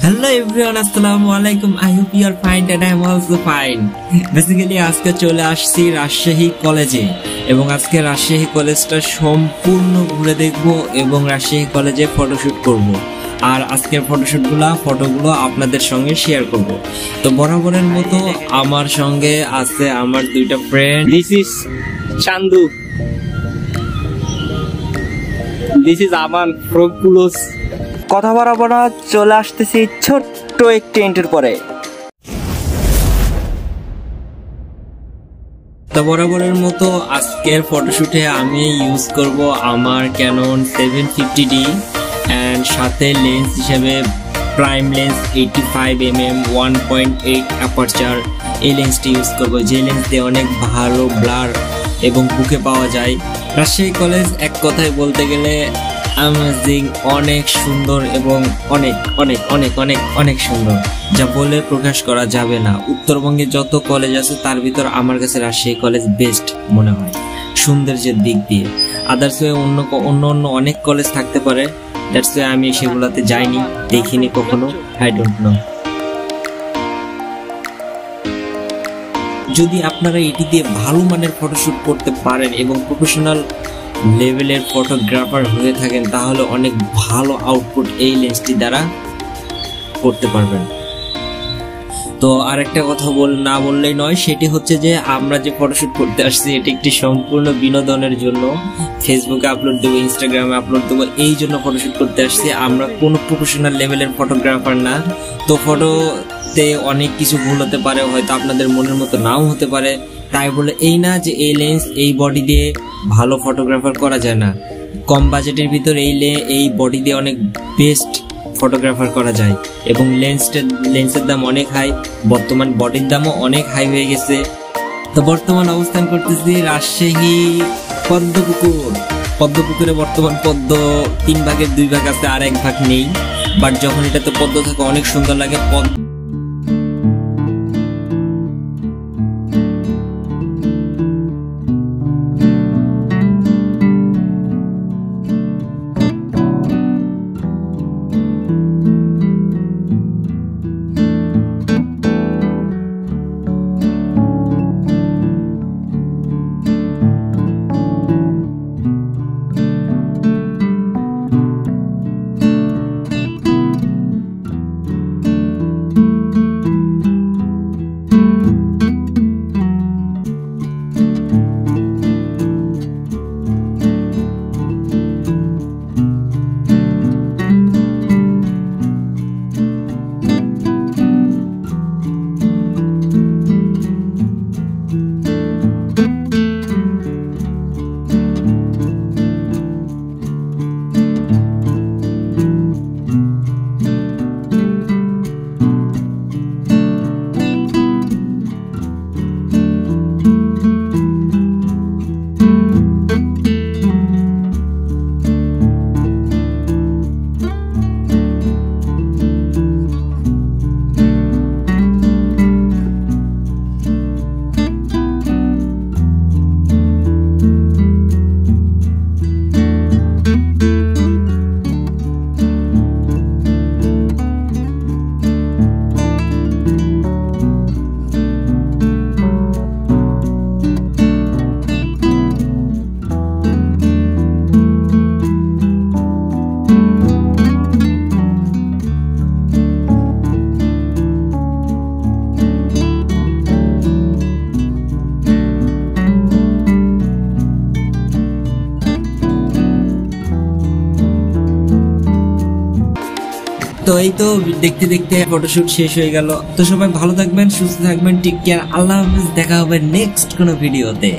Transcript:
Hello everyone, আসসালামু আলাইকুম. I hope you are fine and I am also fine. Basically আজকে চলে আসছি রাজশাহী কলেজে এবং আজকে রাজশাহী কলেজটা সম্পূর্ণ ঘুরে দেখব এবং রাজশাহী কলেজে ফটোশুট করব. আর আজকের ফটোগুলো আপনাদের সঙ্গে শেয়ার করব. তো বরাবরের মতো আমার সঙ্গে আছে আমার দুইটা friend. This is Chandu. This is Aman from Pulos. কথা বরাবর চলে আসতেছি ছোট্ট একটি এন্টের পরে। তো বরাবরের মতো আজকের ফটোশুটে আমি ইউজ করব আমার ক্যানন 750D এন্ড সাথে লেন্স হিসেবে প্রাইম লেন্স 85mm 1.8 অ্যাপারচার এই লেন্সটি ইউজ করব, যে লেন্স দিয়ে অনেক ভালো ব্লার এবং বুকে পাওয়া যায়। রাজশাহী কলেজ এক কথায় বলতে গেলে অ্যামেজিং, অনেক সুন্দর এবং অনেক অনেক অনেক অনেক অনেক সুন্দর, যা বলে প্রকাশ করা যাবে না। উত্তরবঙ্গে যত কলেজ আছে তার ভিতর আমার কাছে রাজশাহী কলেজ বেস্ট মনে হয় সৌন্দর্যের দিক দিয়ে। আদার্স অন্য অনেক কলেজ থাকতে পারে, দ্যাটস ওয়াই আমি সেগুলোতে যাইনি, দেখিনি কখনো, আই ডোন্ট নো। যদি আপনারা এটি দিয়ে ভালো মানের ফটোশুট করতে পারেন এবং প্রফেশনাল লেভেলের ফটোগ্রাফার হয়ে থাকেন তাহলে অনেক ভালো আউটপুট এই লেন্সটি দ্বারা করতে পারবেন। তো আরেকটা কথা না বললেই নয়, সেটি হচ্ছে যে আমরা যে ফটোশুট করতে আসছি এটি একটি সম্পূর্ণ বিনোদনের জন্য। ফেসবুকে আপলোড দেবো, ইনস্টাগ্রামে আপলোড দেবো, এই জন্য ফটোশুট করতে আসছি। আমরা কোনো প্রফেশনাল লেভেলের ফটোগ্রাফার না। তো ফটোতে অনেক কিছু ভুল হতে পারে, হয়তো আপনাদের মনের মতো নাও হতে পারে। তাই বলে এই না যে এই লেন্স এই বডি দিয়ে ভালো ফটোগ্রাফার করা যায় না। কম বাজেটের ভিতর এই বডি দিয়ে অনেক বেস্ট ফটোগ্রাফার করা যায় এবং লেন্সের দাম অনেক হাই, বর্তমান বডির দামও অনেক হাই হয়ে গেছে। তো বর্তমান অবস্থান করতেছি রাজশাহী পদ্মপুকুরে। বর্তমান পদ্ম 3 ভাগের 2 ভাগ আছে, আর 1 ভাগ নেই, বাট যখন এটাতে পদ্ম থাকে অনেক সুন্দর লাগে। তো এই তো দেখতে দেখতে ফটোশুট শেষ হয়ে গেল। তো সবাই ভালো থাকবেন, সুস্থ থাকবেন, টেক কেয়ার, আল্লাহ হাফেজ। দেখা হবে নেক্সট কোনো ভিডিওতে।